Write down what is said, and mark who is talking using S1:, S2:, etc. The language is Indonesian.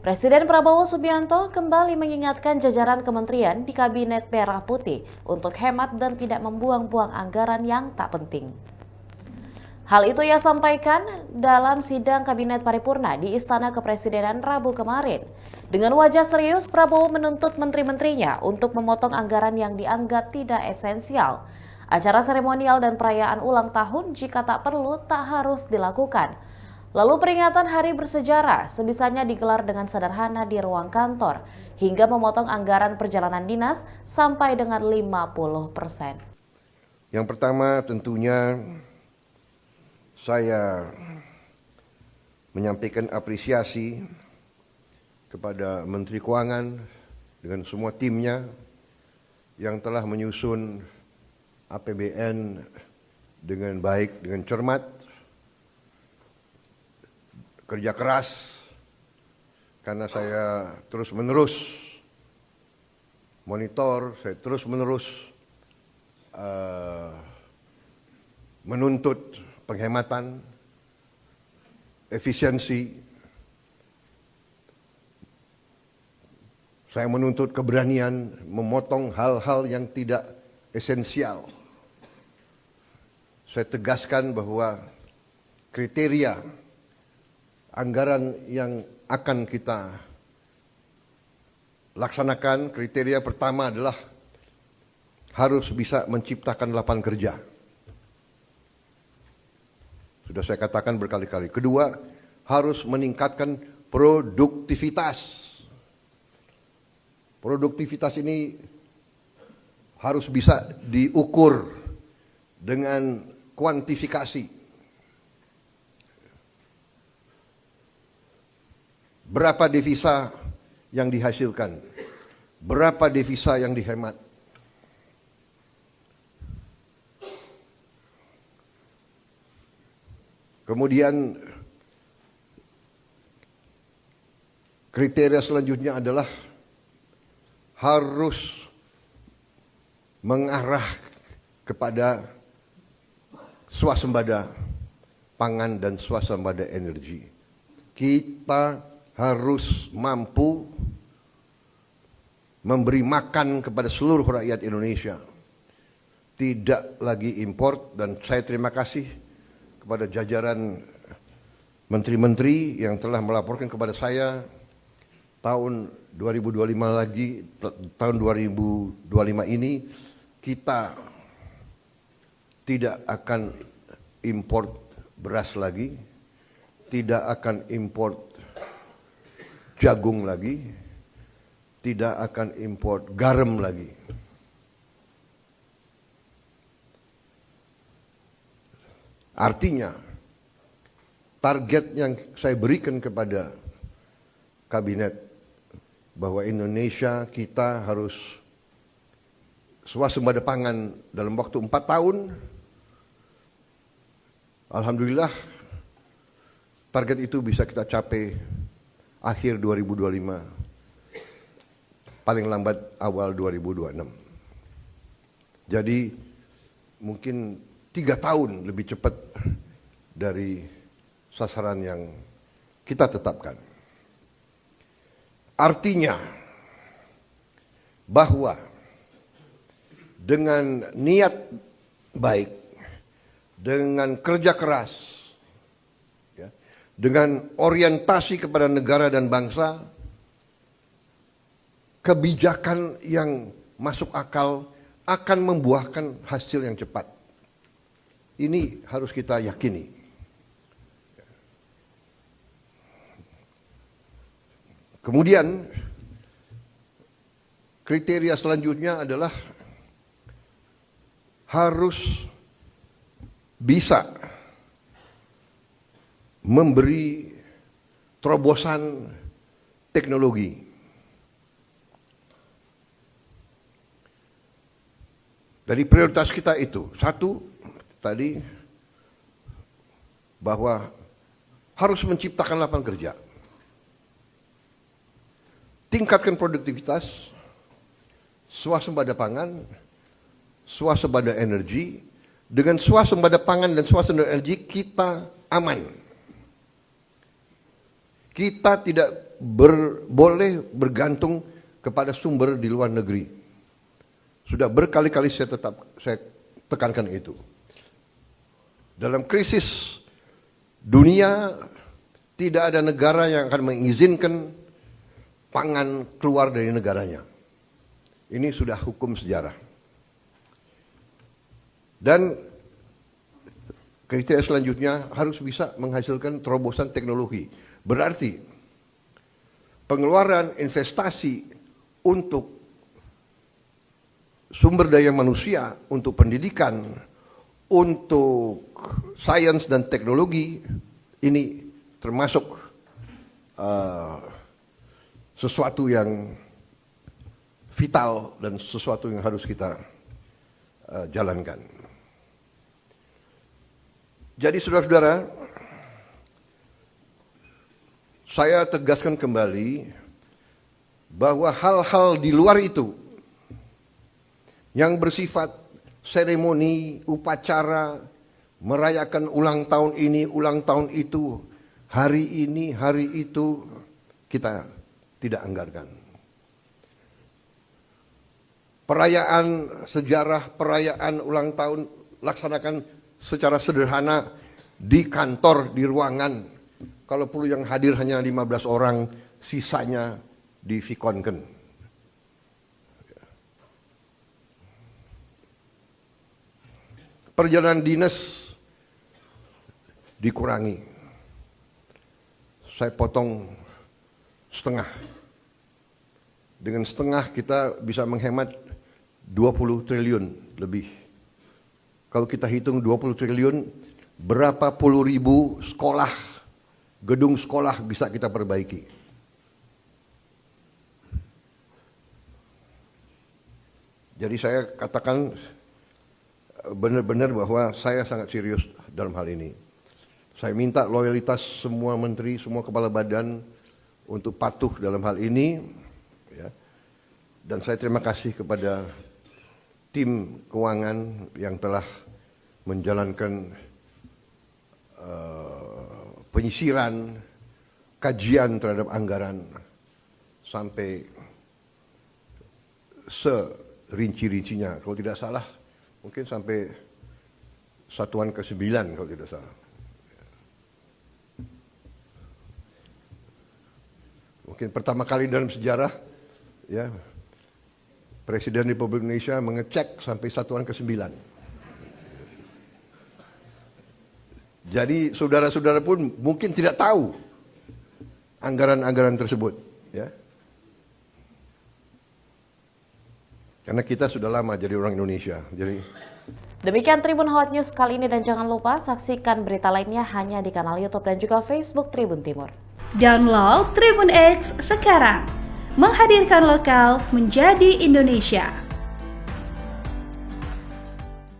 S1: Presiden Prabowo Subianto kembali mengingatkan jajaran kementerian di Kabinet Merah Putih untuk hemat dan tidak membuang-buang anggaran yang tak penting. Hal itu ia sampaikan dalam sidang Kabinet Paripurna di Istana Kepresidenan Rabu kemarin. Dengan wajah serius, Prabowo menuntut menteri-menterinya untuk memotong anggaran yang dianggap tidak esensial. Acara seremonial dan perayaan ulang tahun jika tak perlu tak harus dilakukan. Lalu peringatan hari bersejarah sebisanya digelar dengan sederhana di ruang kantor, hingga memotong anggaran perjalanan dinas sampai dengan 50%.
S2: Yang pertama tentunya saya menyampaikan apresiasi kepada Menteri Keuangan dengan semua timnya yang telah menyusun APBN dengan baik, dengan cermat, kerja keras, karena saya terus-menerus monitor, saya terus-menerus menuntut penghematan, efisiensi. Saya menuntut keberanian memotong hal-hal yang tidak esensial. Saya tegaskan bahwa kriteria anggaran yang akan kita laksanakan, kriteria pertama adalah harus bisa menciptakan lapangan kerja. Sudah saya katakan berkali-kali. Kedua, harus meningkatkan produktivitas. Produktivitas ini harus bisa diukur dengan kuantifikasi. Berapa devisa yang dihasilkan? Berapa devisa yang dihemat? Kemudian kriteria selanjutnya adalah harus mengarah kepada swasembada pangan dan swasembada energi. Kita harus mampu memberi makan kepada seluruh rakyat Indonesia. Tidak lagi import, dan saya terima kasih kepada jajaran menteri-menteri yang telah melaporkan kepada saya tahun 2025 lagi, tahun 2025 ini kita tidak akan import beras lagi, tidak akan import jagung lagi, tidak akan import garam lagi. Artinya, target yang saya berikan kepada kabinet bahwa Indonesia kita harus swasembada pangan dalam waktu 4 tahun. Alhamdulillah, target itu bisa kita capai akhir 2025, paling lambat awal 2026. Jadi mungkin 3 tahun lebih cepat dari sasaran yang kita tetapkan. Artinya bahwa dengan niat baik, dengan kerja keras, ya, dengan orientasi kepada negara dan bangsa, kebijakan yang masuk akal akan membuahkan hasil yang cepat. Ini harus kita yakini. Kemudian kriteria selanjutnya adalah harus bisa memberi terobosan teknologi. Dari prioritas kita itu, satu tadi bahwa harus menciptakan lapangan kerja. Tingkatkan produktivitas, swasembada pangan, swasembada energi. Dengan swasembada pangan dan swasembada energi kita aman. Kita tidak boleh bergantung kepada sumber di luar negeri. Sudah berkali-kali saya tekankan itu. Dalam krisis dunia, tidak ada negara yang akan mengizinkan pangan keluar dari negaranya. Ini sudah hukum sejarah. Dan kriteria selanjutnya harus bisa menghasilkan terobosan teknologi. Berarti pengeluaran investasi untuk sumber daya manusia, untuk pendidikan, untuk sains dan teknologi, ini termasuk sesuatu yang vital dan sesuatu yang harus kita jalankan. Jadi saudara-saudara, saya tegaskan kembali bahwa hal-hal di luar itu yang bersifat seremoni, upacara, merayakan ulang tahun ini, ulang tahun itu, hari ini, hari itu, kita tidak anggarkan. Perayaan sejarah, perayaan ulang tahun, laksanakan secara sederhana di kantor, di ruangan. Kalau perlu yang hadir hanya 15 orang, sisanya di Vikonken. Perjalanan dinas dikurangi. Saya potong setengah. Dengan setengah kita bisa menghemat 20 triliun lebih. Kalau kita hitung 20 triliun, berapa puluh ribu sekolah, gedung sekolah bisa kita perbaiki. Jadi saya katakan benar-benar bahwa saya sangat serius dalam hal ini. Saya minta loyalitas semua menteri, semua kepala badan untuk patuh dalam hal ini. Ya. Dan saya terima kasih kepada tim keuangan yang telah menjalankan penyisiran, kajian terhadap anggaran sampai serinci-rincinya. Kalau tidak salah, mungkin sampai satuan ke-9 kalau tidak salah. Mungkin pertama kali dalam sejarah, ya, Presiden Republik Indonesia mengecek sampai satuan ke-9. Jadi saudara-saudara pun mungkin tidak tahu anggaran-anggaran tersebut, ya. Karena kita sudah lama jadi orang Indonesia. Jadi
S1: Demikian Tribun Hot News kali ini dan jangan lupa saksikan berita lainnya hanya di kanal YouTube dan juga Facebook Tribun Timur.
S3: Download Tribun X sekarang. Menghadirkan lokal menjadi Indonesia.